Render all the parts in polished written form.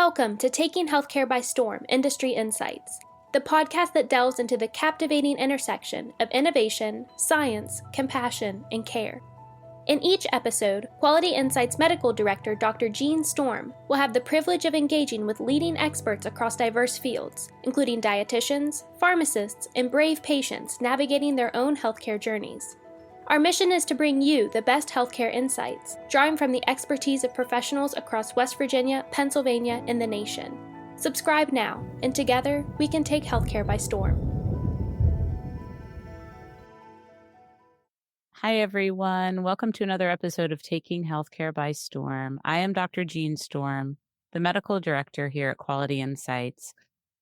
Welcome to Taking Healthcare by Storm Industry Insights, the podcast that delves into the captivating intersection of innovation, science, compassion, and care. In each episode, Quality Insights Medical Director Dr. Jean Storm will have the privilege of engaging with leading experts across diverse fields, including dietitians, pharmacists, and brave patients navigating their own healthcare journeys. Our mission is to bring you the best healthcare insights, drawing from the expertise of professionals across West Virginia, Pennsylvania, and the nation. Subscribe now, and together we can take healthcare by storm. Hi, everyone. Welcome to another episode of Taking Healthcare by Storm. I am Dr. Jean Storm, the medical director here at Quality Insights.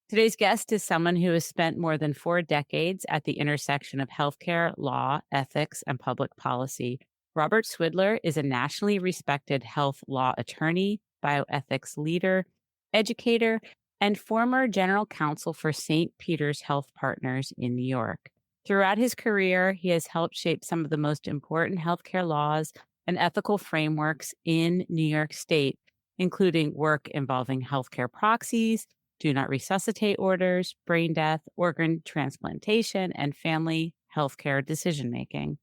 Today's guest is someone who has spent more than 4 decades at the intersection of healthcare, law, ethics, and public policy. Robert Swidler is a nationally respected health law attorney, bioethics leader, educator, and former general counsel for St. Peter's Health Partners in New York. Throughout his career, he has helped shape some of the most important healthcare laws and ethical frameworks in New York State, including work involving healthcare proxies, do not resuscitate orders, brain death, organ transplantation, and family healthcare decision-making.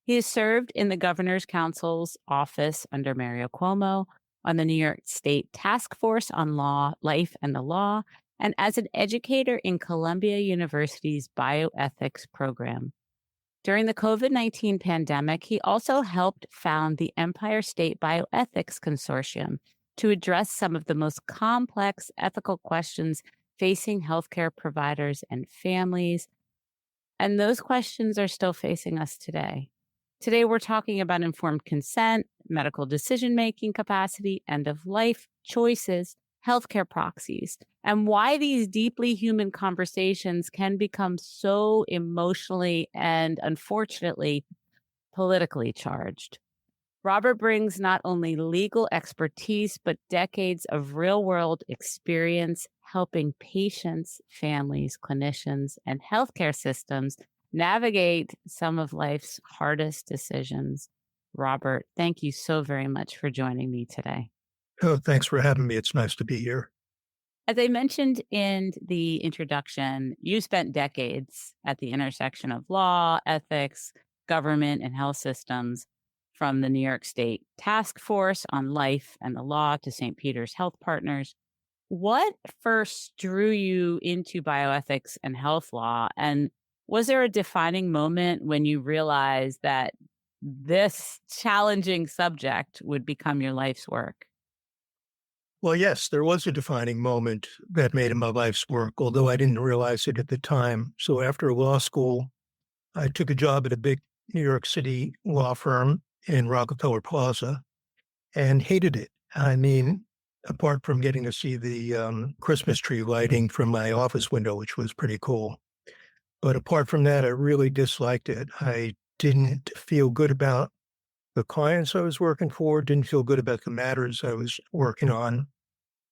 He has served in the Governor's Council's office under Mario Cuomo, on the New York State Task Force on Law, Life, and the Law, and as an educator in Columbia University's bioethics program. During the COVID-19 pandemic, he also helped found the Empire State Bioethics Consortium to address some of the most complex ethical questions facing healthcare providers and families. And those questions are still facing us today. Today, we're talking about informed consent, medical decision-making capacity, end-of-life choices, healthcare proxies, and why these deeply human conversations can become so emotionally and, unfortunately, politically charged. Robert brings not only legal expertise, but decades of real-world experience helping patients, families, clinicians, and healthcare systems navigate some of life's hardest decisions. Robert, thank you so very much for joining me today. Oh, thanks for having me. It's nice to be here. As I mentioned in the introduction, you spent decades at the intersection of law, ethics, government, and health systems, from the New York State Task Force on Life and the Law to St. Peter's Health Partners. What first drew you into bioethics and health law? And was there a defining moment when you realized that this challenging subject would become your life's work? Well, yes, there was a defining moment that made it my life's work, although I didn't realize it at the time. So after law school, I took a job at a big New York City law firm in Rockefeller Plaza and hated it. I mean, apart from getting to see the Christmas tree lighting from my office window, which was pretty cool. But apart from that, I really disliked it. I didn't feel good about the clients I was working for, didn't feel good about the matters I was working on.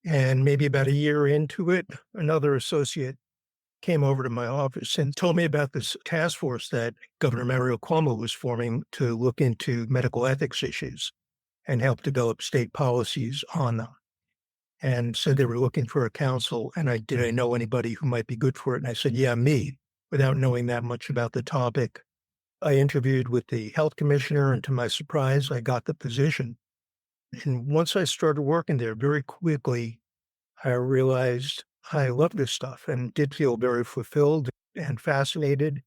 And maybe about a year into it, another associate came over to my office and told me about this task force that Governor Mario Cuomo was forming to look into medical ethics issues and help develop state policies on them. And said they were looking for a counsel. And did I know anybody who might be good for it? And I said, yeah, me, without knowing that much about the topic. I interviewed with the health commissioner, and to my surprise, I got the position. And once I started working there, very quickly, I realized I loved this stuff and did feel very fulfilled and fascinated,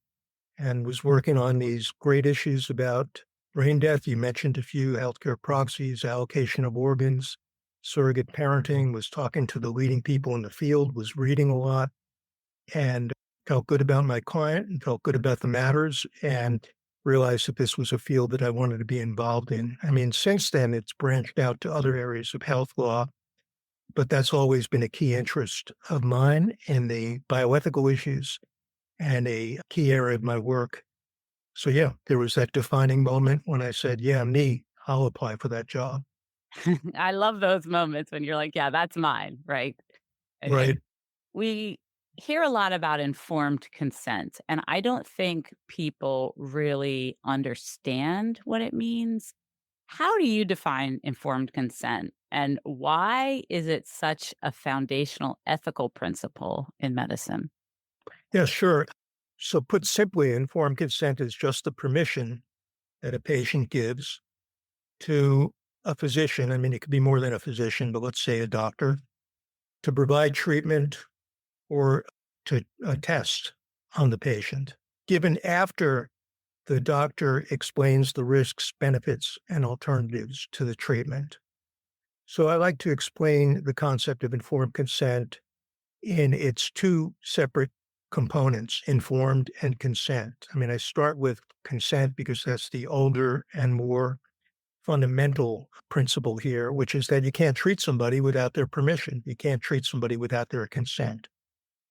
and was working on these great issues about brain death. You mentioned a few: healthcare proxies, allocation of organs, surrogate parenting, was talking to the leading people in the field, was reading a lot, and felt good about my client and felt good about the matters, and realized that this was a field that I wanted to be involved in. I mean, since then, it's branched out to other areas of health law, but that's always been a key interest of mine in the bioethical issues and a key area of my work. So yeah, there was that defining moment when I said, yeah, me, I'll apply for that job. I love those moments when you're like, yeah, that's mine, right? Right. We hear a lot about informed consent, and I don't think people really understand what it means. How do you define informed consent? And why is it such a foundational ethical principle in medicine? Yeah, sure. So, put simply, informed consent is just the permission that a patient gives to a physician. I mean, it could be more than a physician, but let's say a doctor, to provide treatment or to test on the patient, given after the doctor explains the risks, benefits, and alternatives to the treatment. So I like to explain the concept of informed consent in its two separate components, informed and consent. I mean, I start with consent because that's the older and more fundamental principle here, which is that you can't treat somebody without their permission. You can't treat somebody without their consent.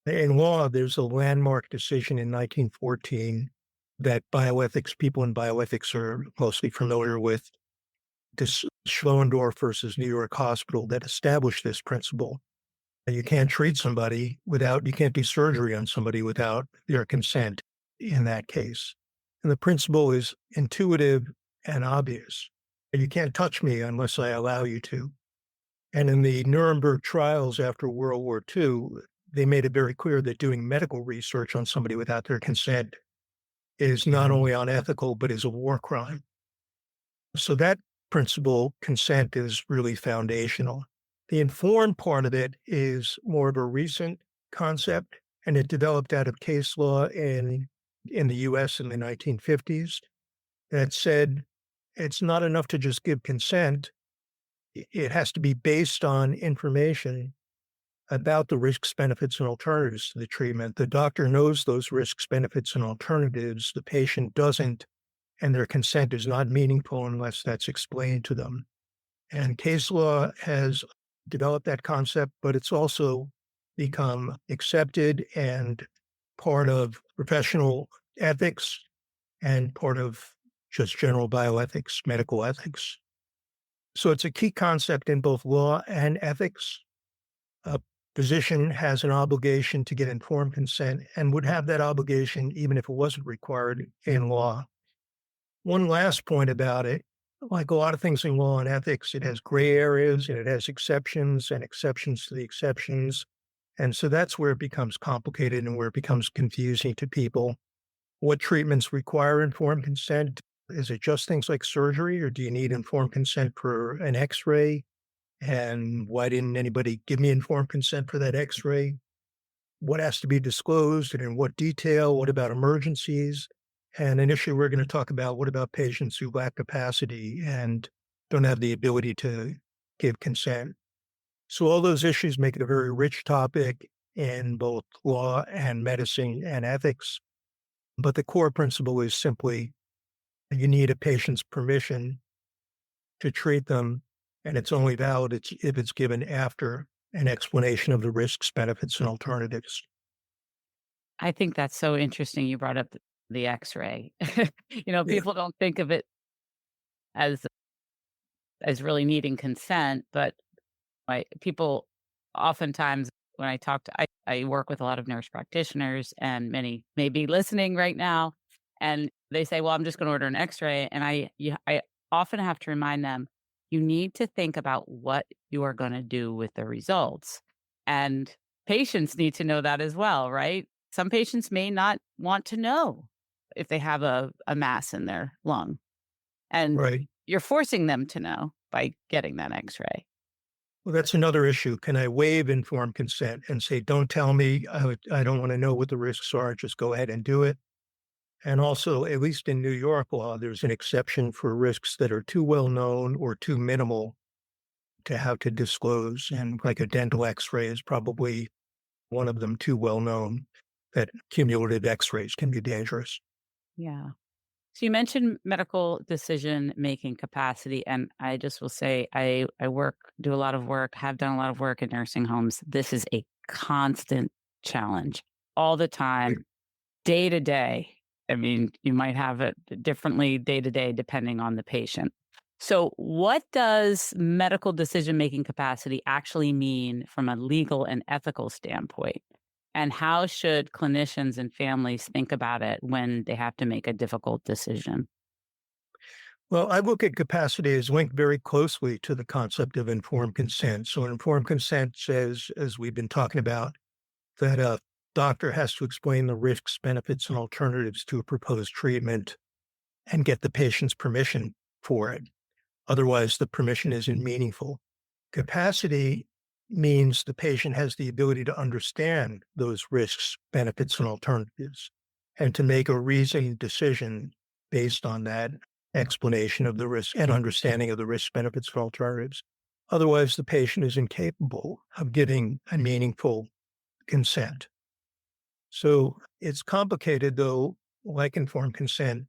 In law, there's a landmark decision in 1914 that bioethics, people in bioethics are mostly familiar with, this Schlondorf versus New York Hospital, that established this principle. You can't treat somebody without, you can't do surgery on somebody without their consent in that case. And the principle is intuitive and obvious. You can't touch me unless I allow you to. And in the Nuremberg trials after World War II, they made it very clear that doing medical research on somebody without their consent is not only unethical, but is a war crime. So that principle, consent, is really foundational. The informed part of it is more of a recent concept, and it developed out of case law in the US in the 1950s that said it's not enough to just give consent. It has to be based on information about the risks, benefits, and alternatives to the treatment. The doctor knows those risks, benefits, and alternatives. The patient doesn't, and their consent is not meaningful unless that's explained to them. And case law has developed that concept, but it's also become accepted and part of professional ethics and part of just general bioethics, medical ethics. So it's a key concept in both law and ethics. A physician has an obligation to get informed consent and would have that obligation even if it wasn't required in law. One last point about it, like a lot of things in law and ethics, it has gray areas and it has exceptions and exceptions to the exceptions. And so that's where it becomes complicated and where it becomes confusing to people. What treatments require informed consent? Is it just things like surgery, or do you need informed consent for an X-ray? And why didn't anybody give me informed consent for that X-ray? What has to be disclosed and in what detail? What about emergencies? And initially, we're going to talk about what about patients who lack capacity and don't have the ability to give consent. So all those issues make it a very rich topic in both law and medicine and ethics. But the core principle is simply you need a patient's permission to treat them, and it's only valid if it's given after an explanation of the risks, benefits, and alternatives. I think that's so interesting you brought up the X-ray. Yeah, People don't think of it as really needing consent, but people oftentimes when I talk to I work with a lot of nurse practitioners, and many may be listening right now, and they say, "Well, I'm just gonna order an X-ray," and I often have to remind them, "You need to think about what you are gonna do with the results." And patients need to know that as well, right? Some patients may not want to know if they have a mass in their lung, and right. you're forcing them to know by getting that X-ray. Well, that's another issue. Can I waive informed consent and say, don't tell me, I don't want to know what the risks are, just go ahead and do it? And also, at least in New York law, there's an exception for risks that are too well known or too minimal to have to disclose. And like a dental X-ray is probably one of them, too well known, that cumulative X-rays can be dangerous. Yeah. So you mentioned medical decision making capacity, and I just will say do a lot of work, have done a lot of work in nursing homes. This is a constant challenge all the time, day to day. I mean, you might have it differently day to day depending on the patient. So, what does medical decision making capacity actually mean from a legal and ethical standpoint? And how should clinicians and families think about it when they have to make a difficult decision? Well, I look at capacity as linked very closely to the concept of informed consent. So, informed consent says, as we've been talking about, that a doctor has to explain the risks, benefits, and alternatives to a proposed treatment and get the patient's permission for it. Otherwise, the permission isn't meaningful. Capacity means the patient has the ability to understand those risks, benefits, and alternatives, and to make a reasoned decision based on that explanation of the risk and understanding of the risks, benefits, and alternatives. Otherwise, the patient is incapable of giving a meaningful consent. So it's complicated, though, like informed consent,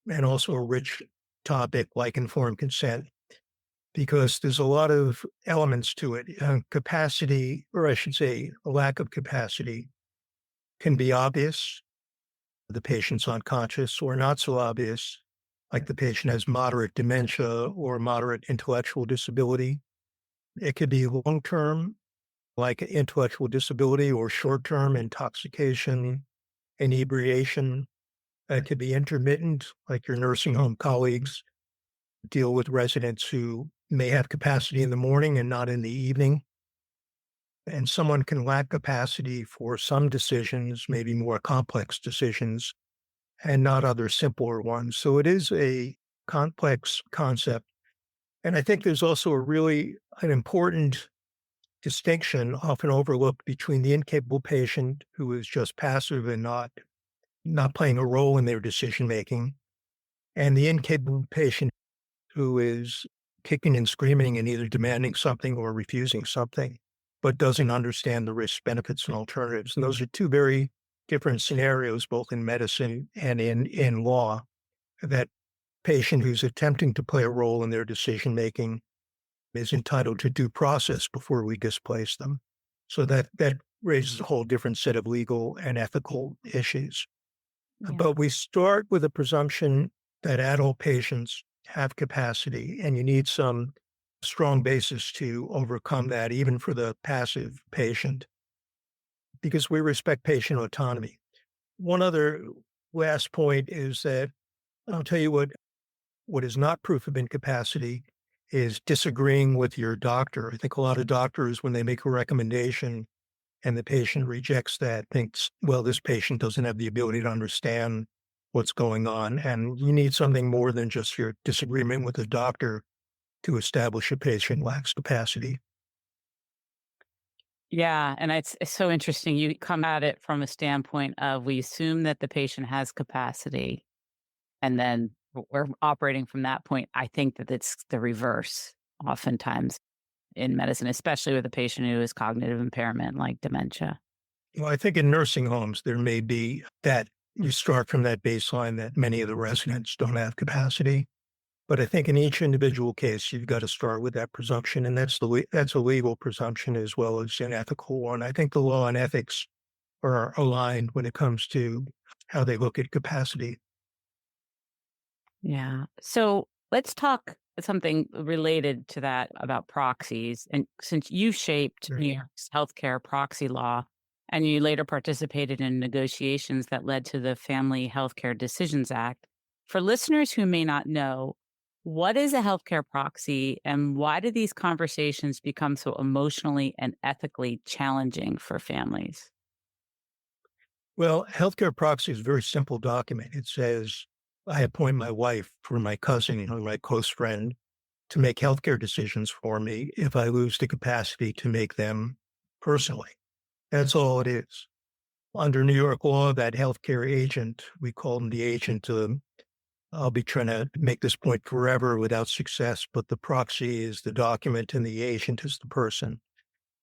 and also a rich topic like informed consent, because there's a lot of elements to it. Capacity, or I should say, a lack of capacity, can be obvious. The patient's unconscious, or not so obvious, like the patient has moderate dementia or moderate intellectual disability. It could be long term, like intellectual disability, or short term intoxication, inebriation. It could be intermittent, like your nursing home colleagues deal with residents who may have capacity in the morning and not in the evening. And someone can lack capacity for some decisions, maybe more complex decisions, and not other simpler ones. So it is a complex concept. And I think there's also an important distinction, often overlooked, between the incapable patient who is just passive and not playing a role in their decision making, and the incapable patient who is kicking and screaming and either demanding something or refusing something, but doesn't understand the risks, benefits, and alternatives. And those are two very different scenarios, both in medicine and in law. That patient who's attempting to play a role in their decision making is entitled to due process before we displace them. So that raises a whole different set of legal and ethical issues. Yeah. But we start with a presumption that adult patients have capacity, and you need some strong basis to overcome that, even for the passive patient, because we respect patient autonomy. One other last point is that I'll tell you what is not proof of incapacity is disagreeing with your doctor. I think a lot of doctors, when they make a recommendation and the patient rejects that, thinks, well, this patient doesn't have the ability to understand what's going on. And you need something more than just your disagreement with the doctor to establish a patient lacks capacity. Yeah, and it's so interesting. You come at it from a standpoint of we assume that the patient has capacity, and then we're operating from that point. I think that it's the reverse oftentimes in medicine, especially with a patient who has cognitive impairment like dementia. Well, I think in nursing homes, there may be that you start from that baseline that many of the residents don't have capacity. But I think in each individual case, you've got to start with that presumption, and that's a legal presumption as well as an ethical one. I think the law and ethics are aligned when it comes to how they look at capacity. Yeah. So let's talk something related to that about proxies. And since you shaped Right. New York's healthcare proxy law, and you later participated in negotiations that led to the Family Healthcare Decisions Act, for listeners who may not know, what is a healthcare proxy and why do these conversations become so emotionally and ethically challenging for families? Well, healthcare proxy is a very simple document. It says, I appoint my wife for my cousin or my close friend to make healthcare decisions for me if I lose the capacity to make them personally. That's all it is. Under New York law, that healthcare agent, we call him the agent. I'll be trying to make this point forever without success, but the proxy is the document and the agent is the person.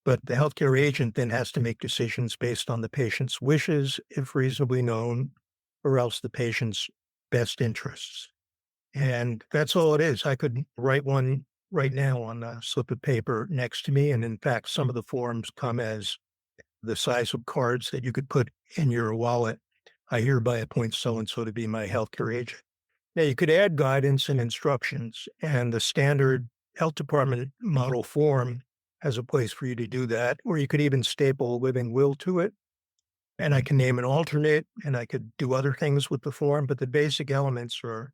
But the healthcare agent then has to make decisions based on the patient's wishes, if reasonably known, or else the patient's best interests. And that's all it is. I could write one right now on a slip of paper next to me. And in fact, some of the forms come as the size of cards that you could put in your wallet. I hereby appoint so and so to be my healthcare agent. Now, you could add guidance and instructions, and the standard health department model form has a place for you to do that, or you could even staple a living will to it. And I can name an alternate, and I could do other things with the form, but the basic elements are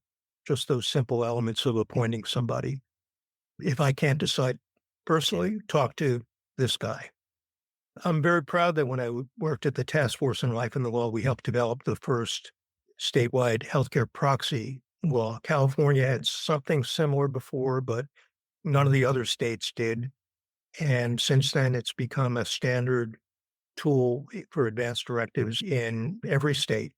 just those simple elements of appointing somebody. If I can't decide personally, talk to this guy. I'm very proud that when I worked at the Task Force on Life and the Law, we helped develop the first statewide healthcare proxy law. California had something similar before, but none of the other states did. And since then, it's become a standard tool for advanced directives in every state.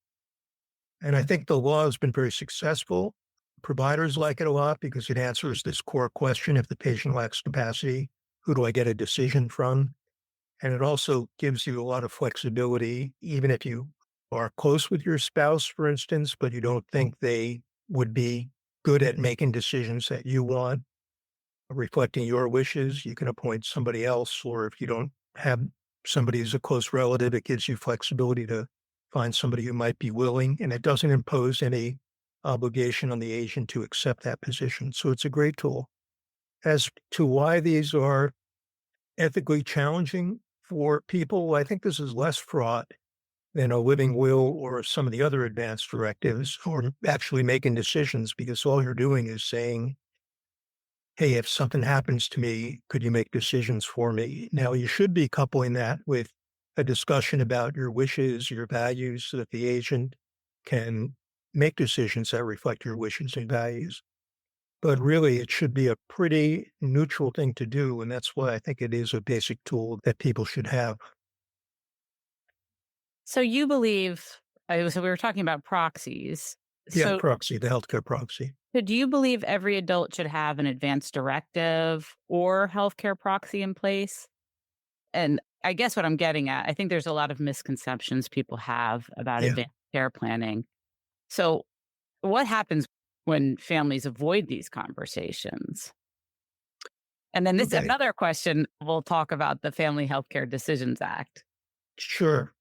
And I think the law has been very successful. Providers like it a lot because it answers this core question: if the patient lacks capacity, who do I get a decision from? And it also gives you a lot of flexibility, even if you are close with your spouse, for instance, but you don't think they would be good at making decisions that you want, reflecting your wishes. You can appoint somebody else, or if you don't have somebody who's a close relative, it gives you flexibility to find somebody who might be willing, and it doesn't impose any obligation on the agent to accept that position. So it's a great tool. As to why these are ethically challenging for people, I think this is less fraught than a living will or some of the other advanced directives, or actually making decisions, because all you're doing is saying, hey, if something happens to me, could you make decisions for me? Now, you should be coupling that with a discussion about your wishes, your values, so that the agent can make decisions that reflect your wishes and values. But really, it should be a pretty neutral thing to do. And that's why I think it is a basic tool that people should have. So you believe, so we were talking about proxies. Yeah, So, proxy, the healthcare proxy. so do you believe every adult should have an advanced directive or healthcare proxy in place? And I guess what I'm getting at, I think there's a lot of misconceptions people have about Yeah. advanced care planning. So what happens when families avoid these conversations? And then this is Okay. another question. We'll talk about the Family Healthcare Decisions Act. Sure.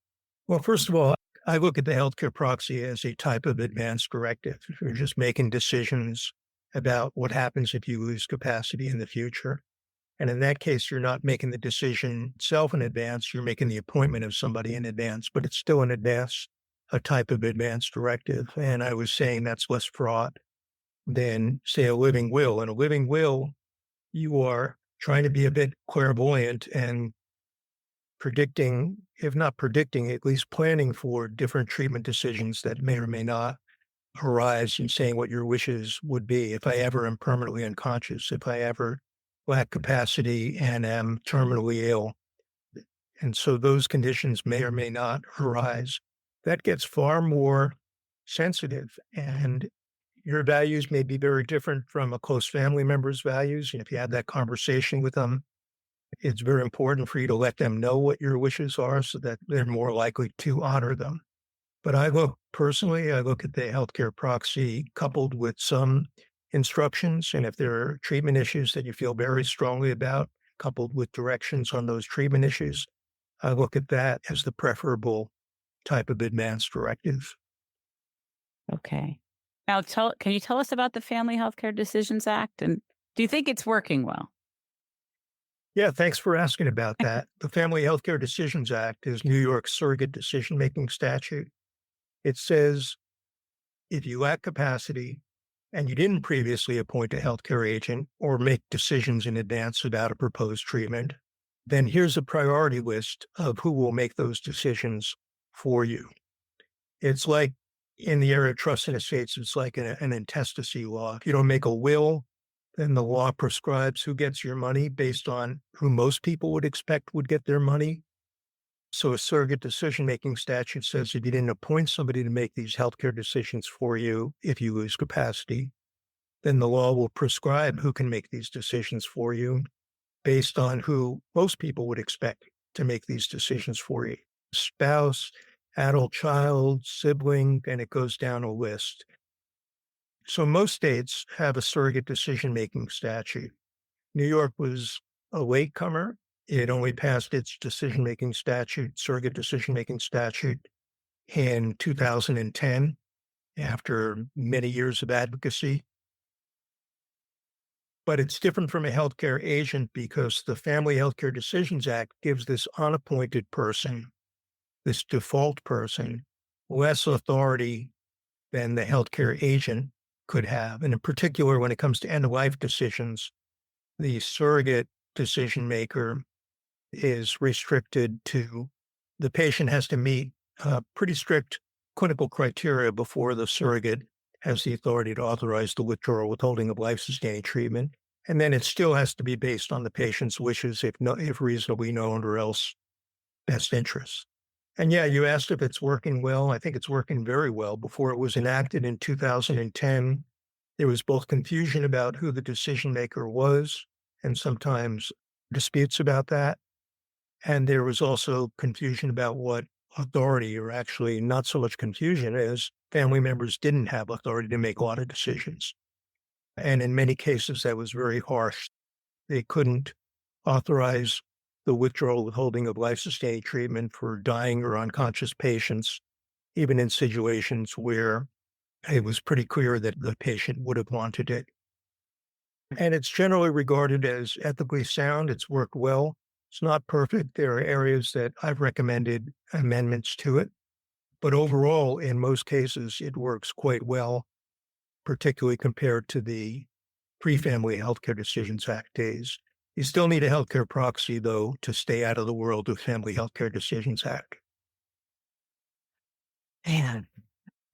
Well, first of all, I look at the healthcare proxy as a type of advanced directive. You're just making decisions about what happens if you lose capacity in the future. And in that case, you're not making the decision itself in advance. You're making the appointment of somebody in advance, but it's still a type of advanced directive. And I was saying that's less fraught than, say, a living will. In a living will, you are trying to be a bit clairvoyant and predicting, if not predicting, at least planning for different treatment decisions that may or may not arise, and saying what your wishes would be. If I ever am permanently unconscious, if I ever lack capacity and am terminally ill. And so those conditions may or may not arise. That gets far more sensitive, and your values may be very different from a close family member's values. And if you have that conversation with them, it's very important for you to let them know what your wishes are so that they're more likely to honor them. But I look at the healthcare proxy coupled with some instructions. And if there are treatment issues that you feel very strongly about, coupled with directions on those treatment issues, I look at that as the preferable type of advanced directive. Okay. Now, can you tell us about the Family Healthcare Decisions Act? And do you think it's working well? Yeah, thanks for asking about that. The Family Healthcare Decisions Act is New York's surrogate decision-making statute. It says if you lack capacity and you didn't previously appoint a healthcare agent or make decisions in advance about a proposed treatment, then here's a priority list of who will make those decisions for you. It's like in the area of trust and estates, it's like an intestacy law. If you don't make a will, then the law prescribes who gets your money based on who most people would expect would get their money. So a surrogate decision-making statute says if you didn't appoint somebody to make these healthcare decisions for you, if you lose capacity, then the law will prescribe who can make these decisions for you based on who most people would expect to make these decisions for you. Spouse, adult child, sibling, and it goes down a list. So most states have a surrogate decision-making statute. New York was a latecomer. It only passed its surrogate decision-making statute in 2010 after many years of advocacy. But it's different from a healthcare agent because the Family Healthcare Decisions Act gives this unappointed person, this default person, less authority than the healthcare agent could have. And in particular, when it comes to end-of-life decisions, the surrogate decision maker is restricted to the patient has to meet pretty strict clinical criteria before the surrogate has the authority to authorize the withdrawal or withholding of life-sustaining treatment. And then it still has to be based on the patient's wishes, if reasonably known, or else best interests. And yeah, you asked if it's working well. I think it's working very well. Before it was enacted in 2010, there was both confusion about who the decision maker was and sometimes disputes about that. And there was also confusion about what authority, or actually not so much confusion as family members didn't have authority to make a lot of decisions. And in many cases, that was very harsh. They couldn't authorize the withdrawal, withholding of life-sustaining treatment for dying or unconscious patients, even in situations where it was pretty clear that the patient would have wanted it. And it's generally regarded as ethically sound. It's worked well. It's not perfect. There are areas that I've recommended amendments to it. But overall, in most cases, it works quite well, particularly compared to the pre-Family Healthcare Decisions Act days. You still need a healthcare proxy, though, to stay out of the world of Family Healthcare Decisions Act. Man,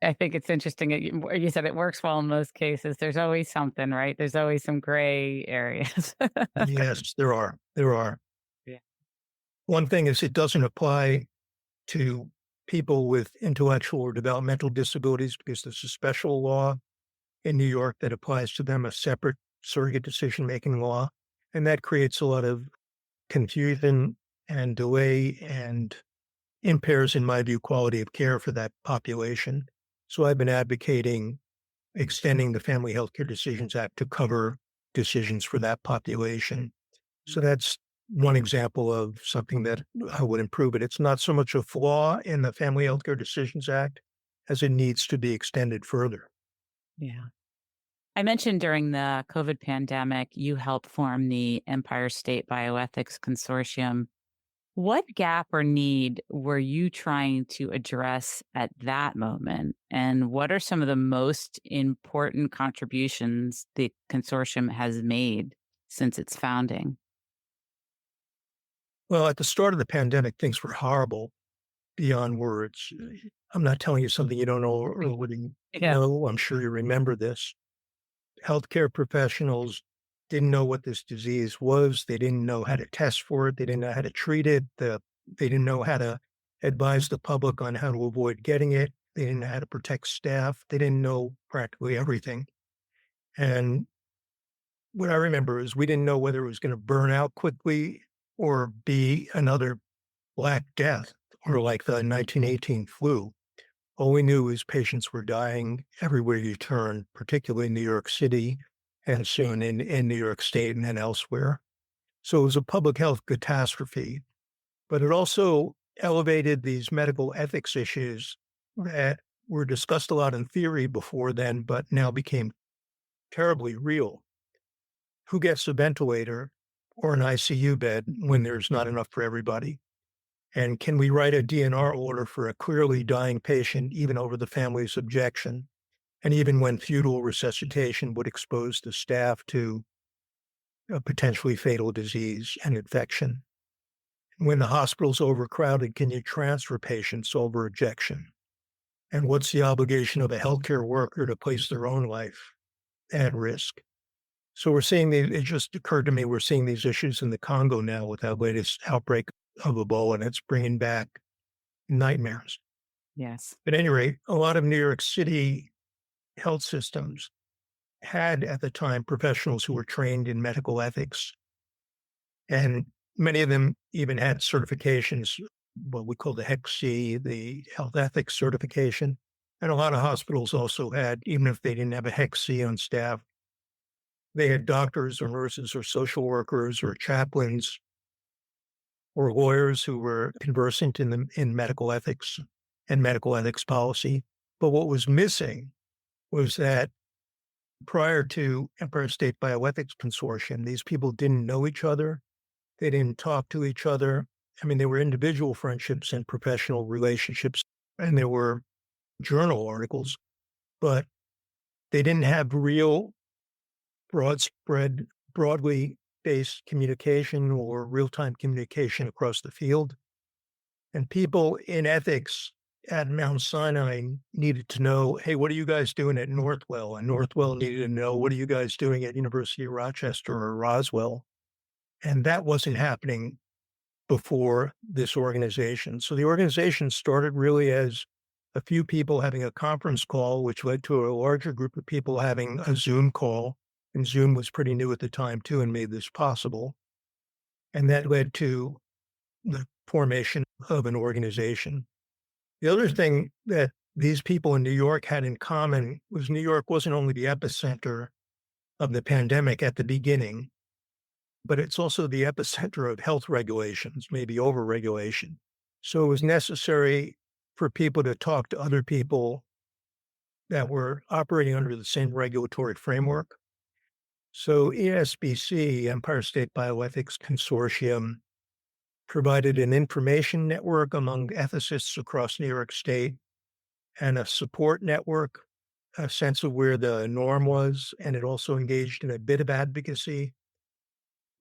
I think it's interesting. You said it works well in most cases. There's always something, right? There's always some gray areas. Yes, there are. There are. Yeah. One thing is it doesn't apply to people with intellectual or developmental disabilities because there's a special law in New York that applies to them, a separate surrogate decision-making law. And that creates a lot of confusion and delay and impairs, in my view, quality of care for that population. So I've been advocating extending the Family Healthcare Decisions Act to cover decisions for that population. So that's one example of something that I would improve it. It's not so much a flaw in the Family Healthcare Decisions Act as it needs to be extended further. Yeah. I mentioned during the COVID pandemic, you helped form the Empire State Bioethics Consortium. What gap or need were you trying to address at that moment? And what are some of the most important contributions the consortium has made since its founding? Well, at the start of the pandemic, things were horrible beyond words. I'm not telling you something you don't know or wouldn't Yeah. know. I'm sure you remember this. Healthcare professionals didn't know what this disease was. They didn't know how to test for it. They didn't know how to treat it. They didn't know how to advise the public on how to avoid getting it. They didn't know how to protect staff. They didn't know practically everything. And what I remember is we didn't know whether it was going to burn out quickly or be another Black Death or like the 1918 flu. All we knew is patients were dying everywhere you turn, particularly in New York City and soon in New York State and then elsewhere. So it was a public health catastrophe, but it also elevated these medical ethics issues that were discussed a lot in theory before then, but now became terribly real. Who gets a ventilator or an ICU bed when there's not enough for everybody? And can we write a DNR order for a clearly dying patient, even over the family's objection, and even when futile resuscitation would expose the staff to a potentially fatal disease and infection? When the hospital's overcrowded, can you transfer patients over objection? And what's the obligation of a healthcare worker to place their own life at risk? So we're seeing it just occurred to me, we're seeing these issues in the Congo now with our latest outbreak of Ebola, and it's bringing back nightmares. Yes. At any rate, a lot of New York City health systems had at the time professionals who were trained in medical ethics. And many of them even had certifications, what we call the HEC, the health ethics certification. And a lot of hospitals also had, even if they didn't have a HEC on staff, they had doctors or nurses or social workers or chaplains or lawyers who were conversant in medical ethics and medical ethics policy. But what was missing was that prior to Empire State Bioethics Consortium, these people didn't know each other. They didn't talk to each other. I mean, there were individual friendships and professional relationships, and there were journal articles, but They didn't have real broad spread, broadly based communication or real time communication across the field. And people in ethics at Mount Sinai needed to know, hey, what are you guys doing at Northwell? And Northwell needed to know, what are you guys doing at University of Rochester or Roswell? And that wasn't happening before this organization. So the organization started really as a few people having a conference call, which led to a larger group of people having a Zoom call. And Zoom was pretty new at the time too and made this possible. And that led to the formation of an organization. The other thing that these people in New York had in common was New York wasn't only the epicenter of the pandemic at the beginning, but it's also the epicenter of health regulations, maybe overregulation. So it was necessary for people to talk to other people that were operating under the same regulatory framework. So ESBC, Empire State Bioethics Consortium, provided an information network among ethicists across New York State and a support network, a sense of where the norm was, and it also engaged in a bit of advocacy.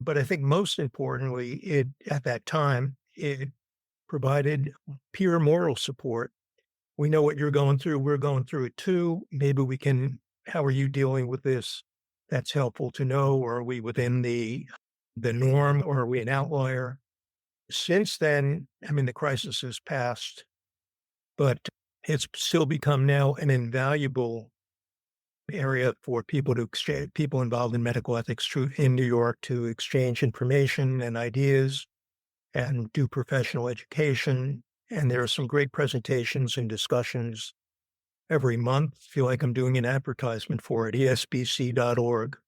But I think most importantly, at that time, it provided peer moral support. We know what you're going through. We're going through it too. Maybe we can, how are you dealing with this? That's helpful to know. Or are we within the norm or are we an outlier? Since then, I mean, the crisis has passed, but it's still become now an invaluable area for people to exchange, people involved in medical ethics in New York to exchange information and ideas and do professional education. And there are some great presentations and discussions every month. I feel like I'm doing an advertisement for it, esbc.org.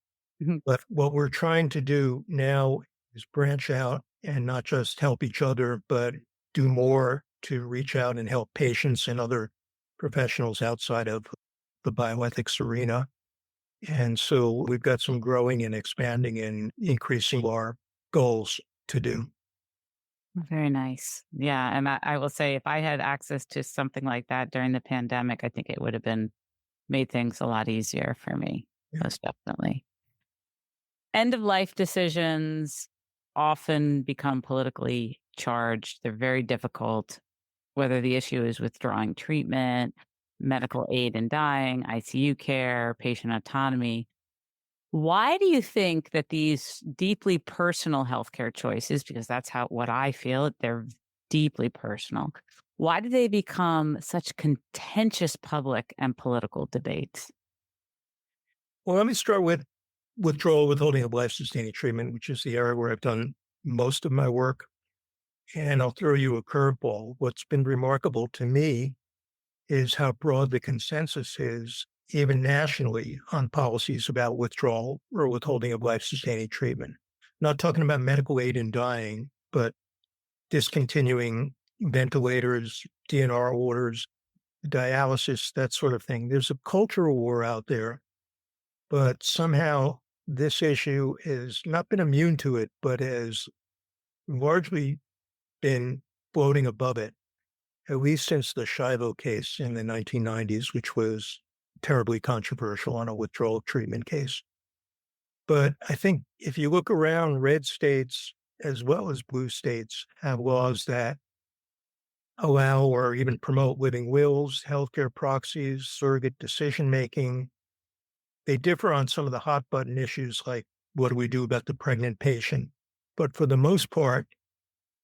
Mhm. But what we're trying to do now is branch out and not just help each other, but do more to reach out and help patients and other professionals outside of the bioethics arena. And so we've got some growing and expanding and increasing our goals to do. Very nice. Yeah. And I will say, if I had access to something like that during the pandemic, I think it would have been made things a lot easier for me, Yeah. most definitely. End of life decisions often become politically charged. They're very difficult, whether the issue is withdrawing treatment, medical aid in dying, ICU care, patient autonomy. Why do you think that these deeply personal healthcare choices, because that's what I feel, they're deeply personal. Why do they become such contentious public and political debates? Well, let me start with withdrawal withholding of life sustaining treatment, which is the area where I've done most of my work. And I'll throw you a curveball. What's been remarkable to me is how broad the consensus is, even nationally, on policies about withdrawal or withholding of life sustaining treatment. Not talking about medical aid in dying, but discontinuing ventilators, DNR orders, dialysis, that sort of thing. There's a cultural war out there, but somehow this issue has not been immune to it, but has largely been floating above it, at least since the Shivo case in the 1990s, which was terribly controversial on a withdrawal treatment case. But I think if you look around, red states as well as blue states have laws that allow or even promote living wills, healthcare proxies, surrogate decision making. They differ on some of the hot button issues like what do we do about the pregnant patient? But for the most part,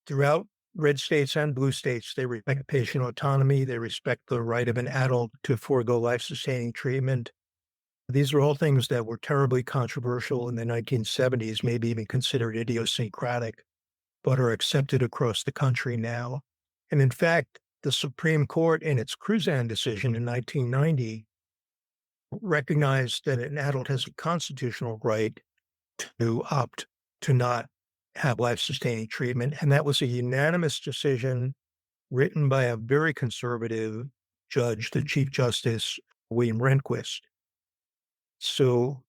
throughout red states and blue states, they respect patient autonomy. They respect the right of an adult to forego life-sustaining treatment. These are all things that were terribly controversial in the 1970s, maybe even considered idiosyncratic, but are accepted across the country now. And in fact, the Supreme Court in its Cruzan decision in 1990 recognized that an adult has a constitutional right to opt to not have life-sustaining treatment. And that was a unanimous decision written by a very conservative judge, the Chief Justice, William Rehnquist. So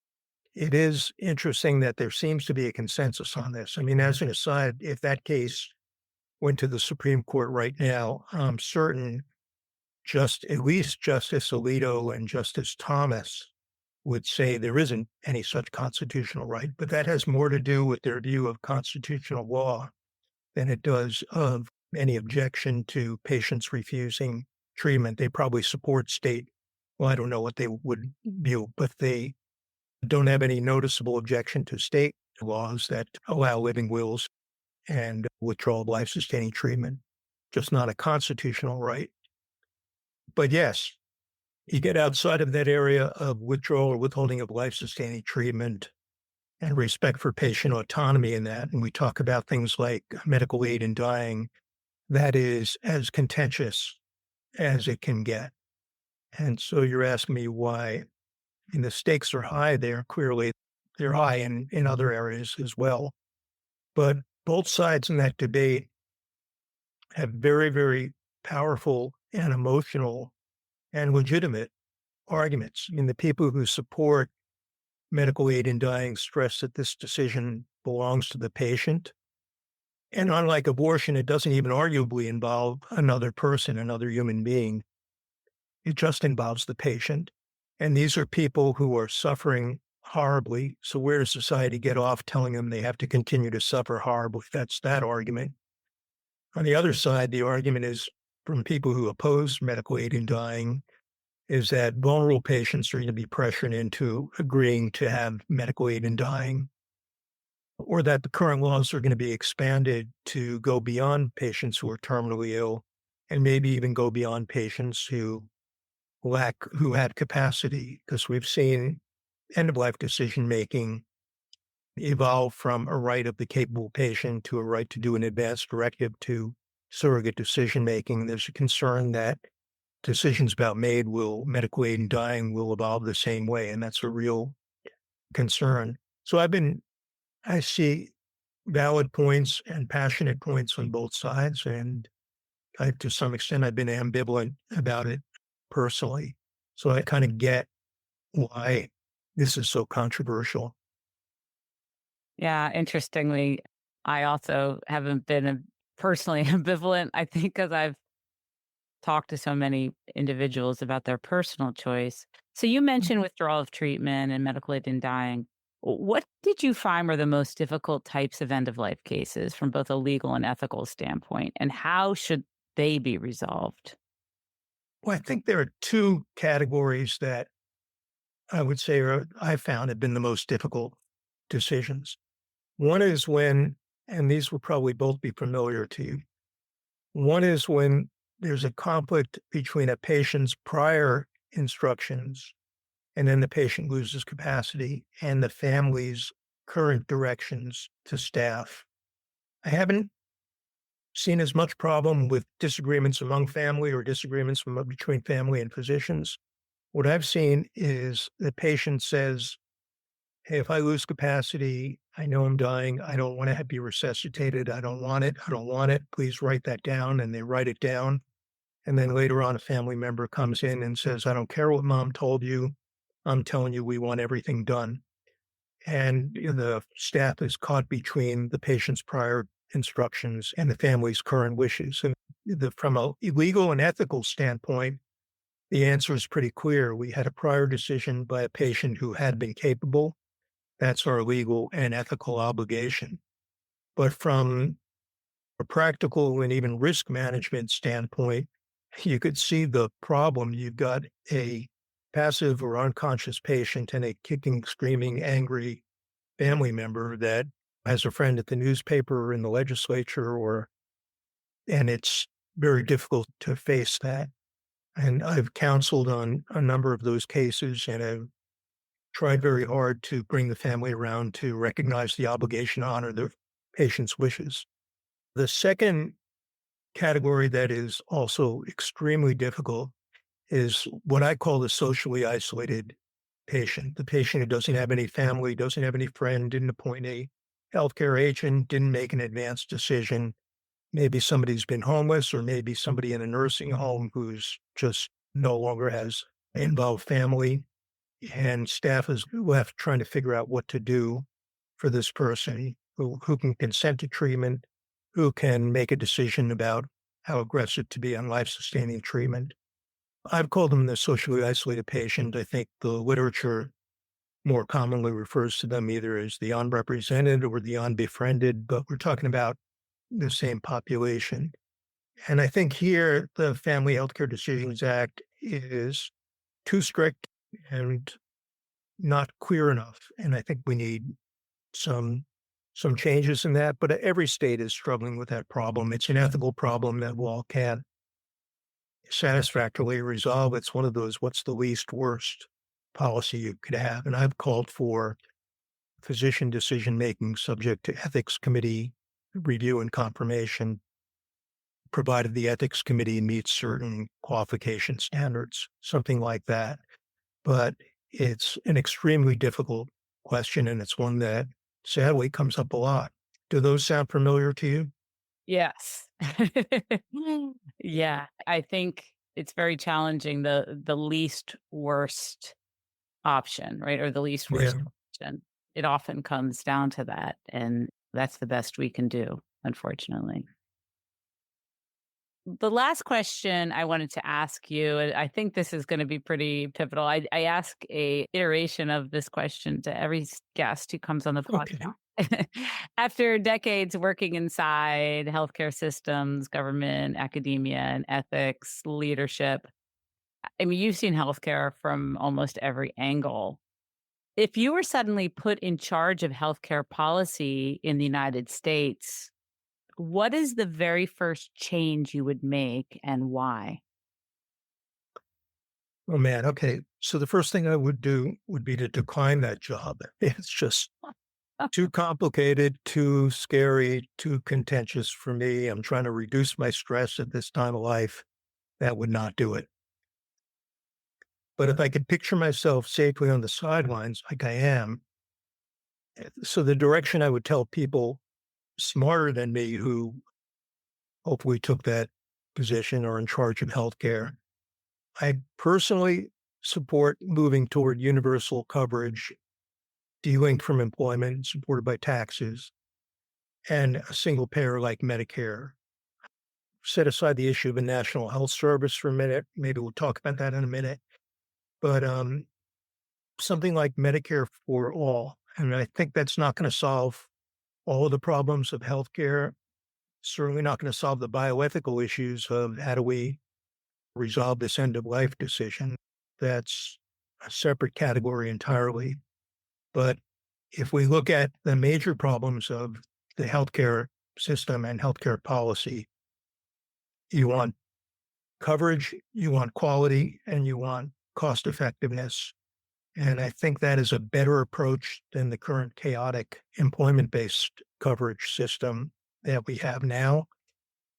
it is interesting that there seems to be a consensus on this. I mean, as an aside, if that case went to the Supreme Court right now, I'm certain at least Justice Alito and Justice Thomas would say there isn't any such constitutional right, but that has more to do with their view of constitutional law than it does of any objection to patients refusing treatment. They probably support state, well, I don't know what they would view, but they don't have any noticeable objection to state laws that allow living wills and withdrawal of life-sustaining treatment, just not a constitutional right. But yes, you get outside of that area of withdrawal or withholding of life-sustaining treatment and respect for patient autonomy in that, and we talk about things like medical aid in dying, that is as contentious as it can get. And so you're asking me why, and the stakes are high there. Clearly, they're high in other areas as well. But both sides in that debate have very, very powerful and emotional and legitimate arguments. I mean, the people who support medical aid in dying stress that this decision belongs to the patient. And unlike abortion, it doesn't even arguably involve another person, another human being. It just involves the patient. And these are people who are suffering horribly. So where does society get off telling them they have to continue to suffer horribly? That's that argument. On the other side, the argument is from people who oppose medical aid in dying is that vulnerable patients are going to be pressured into agreeing to have medical aid in dying, or that the current laws are going to be expanded to go beyond patients who are terminally ill and maybe even go beyond patients who had capacity, because we've seen end-of-life decision-making evolve from a right of the capable patient to a right to do an advanced directive to surrogate decision-making. There's a concern that decisions about medical aid in dying will evolve the same way, and that's a real concern. So I see valid points and passionate points on both sides, and to some extent, I've been ambivalent about it personally. So I kind of get why this is so controversial. Yeah, interestingly, I also haven't been personally ambivalent, I think, because I've talked to so many individuals about their personal choice. So you mentioned withdrawal of treatment and medical aid in dying. What did you find were the most difficult types of end of life cases from both a legal and ethical standpoint, and how should they be resolved? Well, I think there are two categories that I would say I found have been the most difficult decisions. One is when, and these will probably both be familiar to you. One is when there's a conflict between a patient's prior instructions and then the patient loses capacity and the family's current directions to staff. I haven't seen as much problem with disagreements among family or disagreements between family and physicians. What I've seen is the patient says, hey, if I lose capacity, I know I'm dying. I don't want to be resuscitated. I don't want it. I don't want it. Please write that down. And they write it down. And then later on, a family member comes in and says, I don't care what mom told you. I'm telling you, we want everything done. And the staff is caught between the patient's prior instructions and the family's current wishes. And from a legal and ethical standpoint, the answer is pretty clear. We had a prior decision by a patient who had been capable. That's our legal and ethical obligation. But from a practical and even risk management standpoint, you could see the problem. You've got a passive or unconscious patient and a kicking, screaming, angry family member that has a friend at the newspaper or in the legislature, and it's very difficult to face that. And I've counseled on a number of those cases and have tried very hard to bring the family around to recognize the obligation to honor the patient's wishes. The second category that is also extremely difficult is what I call the socially isolated patient, the patient who doesn't have any family, doesn't have any friend, didn't appoint a healthcare agent, didn't make an advanced decision. Maybe somebody's been homeless, or maybe somebody in a nursing home who's just no longer has involved family, and staff is left trying to figure out what to do for this person who can consent to treatment, who can make a decision about how aggressive to be on life-sustaining treatment. I've called them the socially isolated patient. I think the literature more commonly refers to them either as the unrepresented or the unbefriended, but we're talking about the same population. And I think here the Family Healthcare Decisions Act is too strict and not clear enough. And I think we need some some changes in that. But every state is struggling with that problem. It's an ethical problem that we all can't satisfactorily resolve. It's one of those what's the least worst policy you could have. And I've called for physician decision making subject to ethics committee review and confirmation, provided the ethics committee meets certain qualification standards, something like that. But it's an extremely difficult question, and it's one that sadly comes up a lot. Do those sound familiar to you? Yes. Yeah, I think it's very challenging, the least worst option, right? Or the least Yeah. worst option. It often comes down to that, and that's the best we can do, unfortunately. The last question I wanted to ask you, and I think this is going to be pretty pivotal. I ask a iteration of this question to every guest who comes on the Okay. podcast. After decades working inside healthcare systems, government, academia, and ethics, leadership, I mean, you've seen healthcare from almost every angle. If you were suddenly put in charge of healthcare policy in the United States, what is the very first change you would make and why? Oh, man. Okay. So the first thing I would do would be to decline that job. It's just too complicated, too scary, too contentious for me. I'm trying to reduce my stress at this time of life. That would not do it. But if I could picture myself safely on the sidelines like I am, so the direction I would tell people smarter than me who hopefully took that position or in charge of healthcare, I personally support moving toward universal coverage, de-linked from employment, supported by taxes, and a single payer like Medicare. Set aside the issue of a national health service for a minute. Maybe we'll talk about that in a minute. But something like Medicare for all. And I think that's not going to solve all of the problems of healthcare. Certainly not going to solve the bioethical issues of how do we resolve this end of life decision. That's a separate category entirely. But if we look at the major problems of the healthcare system and healthcare policy, you want coverage, you want quality, and you want cost effectiveness. And I think that is a better approach than the current chaotic employment based coverage system that we have now,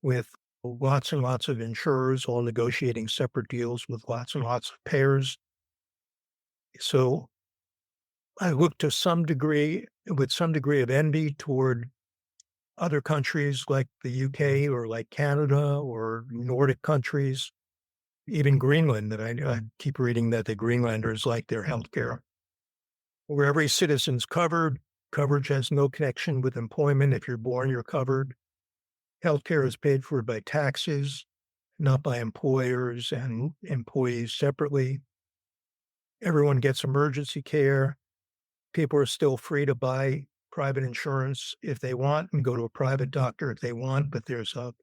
with lots and lots of insurers all negotiating separate deals with lots and lots of payers. So I look to some degree, with some degree of envy toward other countries like the UK or like Canada or Nordic countries, even Greenland, that I keep reading that the Greenlanders like their healthcare, where every citizen's covered. Coverage has no connection with employment. If you're born, you're covered. Healthcare is paid for by taxes, not by employers and employees separately. Everyone gets emergency care. People are still free to buy private insurance if they want and go to a private doctor if they want, but there's a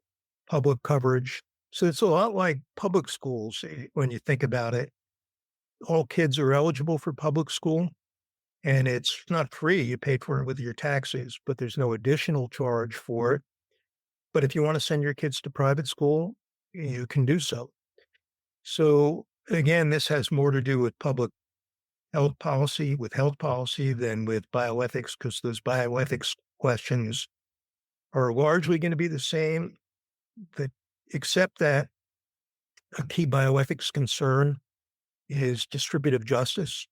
public coverage. So it's a lot like public schools when you think about it. All kids are eligible for public school, and it's not free. You pay for it with your taxes, but there's no additional charge for it. But if you want to send your kids to private school, you can do so. So again, this has more to do with public health policy than with bioethics, because those bioethics questions are largely going to be the same, that, except that a key bioethics concern is distributive justice,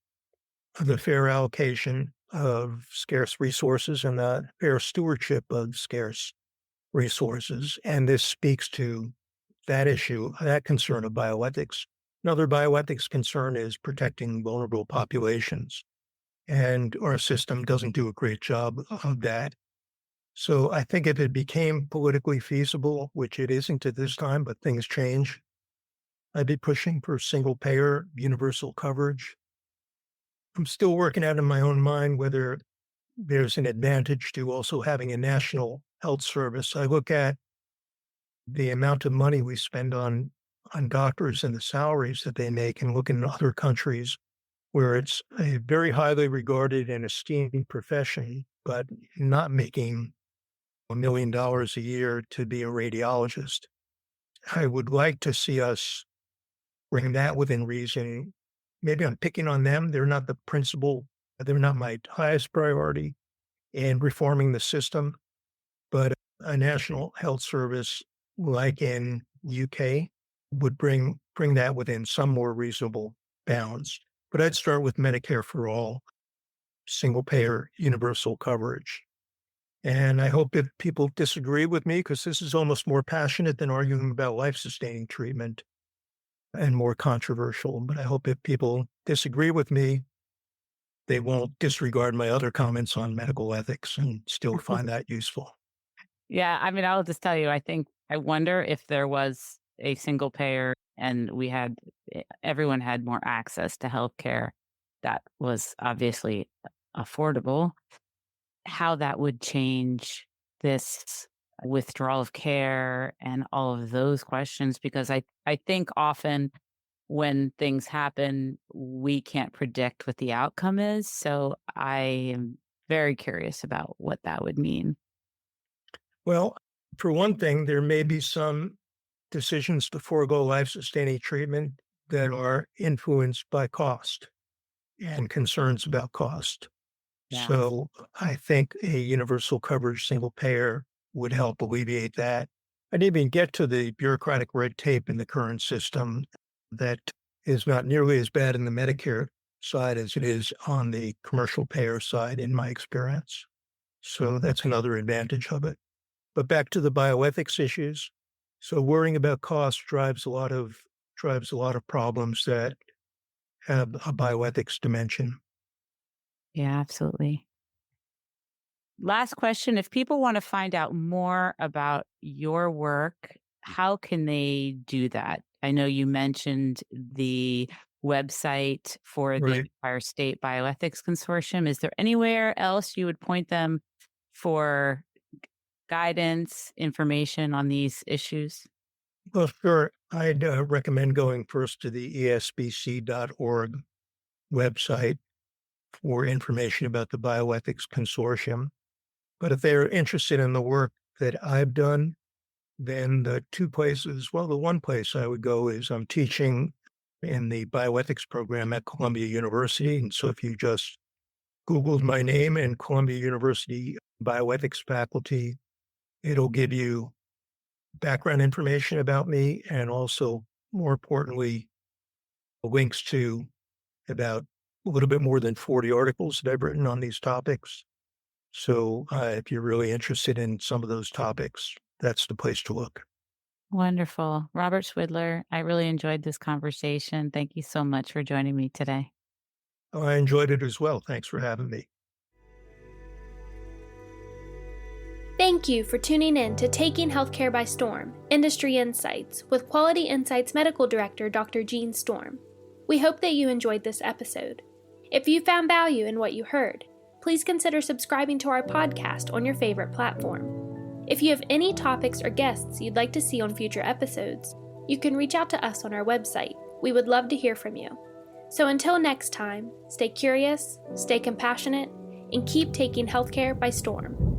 the fair allocation of scarce resources and the fair stewardship of scarce resources. And this speaks to that issue, that concern of bioethics. Another bioethics concern is protecting vulnerable populations. And our system doesn't do a great job of that. So I think if it became politically feasible, which it isn't at this time, but things change, I'd be pushing for single payer, universal coverage. I'm still working out in my own mind whether there's an advantage to also having a national health service. I look at the amount of money we spend on doctors and the salaries that they make, and look in other countries where it's a very highly regarded and esteemed profession, but not making $1 million a year to be a radiologist. I would like to see us bring that within reason. Maybe I'm picking on them. They're not the principal, they're not my highest priority in reforming the system, but a national health service like in UK would bring that within some more reasonable bounds. But I'd start with Medicare for all, single payer, universal coverage. And I hope that people disagree with me, because this is almost more passionate than arguing about life-sustaining treatment and more controversial. But I hope if people disagree with me, they won't disregard my other comments on medical ethics and still find that useful. Yeah, I mean, I'll just tell you, I wonder if there was a single payer and everyone had more access to healthcare that was obviously affordable, how that would change this withdrawal of care and all of those questions. Because I think often when things happen, we can't predict what the outcome is. So I am very curious about what that would mean. Well, for one thing, there may be some decisions to forego life-sustaining treatment that are influenced by cost and concerns about cost. Yeah. So I think a universal coverage single payer would help alleviate that. I didn't even get to the bureaucratic red tape in the current system that is not nearly as bad in the Medicare side as it is on the commercial payer side, in my experience. So that's another advantage of it. But back to the bioethics issues. So worrying about cost drives a lot of problems that have a bioethics dimension. Yeah, absolutely. Last question. If people want to find out more about your work, how can they do that? I know you mentioned the website for the Right. Empire State Bioethics Consortium. Is there anywhere else you would point them for guidance, information on these issues? Well, sure. I'd recommend going first to the esbc.org website for information about the Bioethics Consortium. But if they're interested in the work that I've done, then the one place I would go is I'm teaching in the bioethics program at Columbia University. And so if you just Googled my name and Columbia University bioethics faculty, it'll give you background information about me, and also, more importantly, links to about a little bit more than 40 articles that I've written on these topics. So if you're really interested in some of those topics, that's the place to look. Wonderful. Robert Swidler, I really enjoyed this conversation. Thank you so much for joining me today. Oh, I enjoyed it as well. Thanks for having me. Thank you for tuning in to Taking Healthcare by Storm, Industry Insights with Quality Insights Medical Director Dr. Gene Storm. We hope that you enjoyed this episode. If you found value in what you heard, please consider subscribing to our podcast on your favorite platform. If you have any topics or guests you'd like to see on future episodes, you can reach out to us on our website. We would love to hear from you. So until next time, stay curious, stay compassionate, and keep taking healthcare by storm.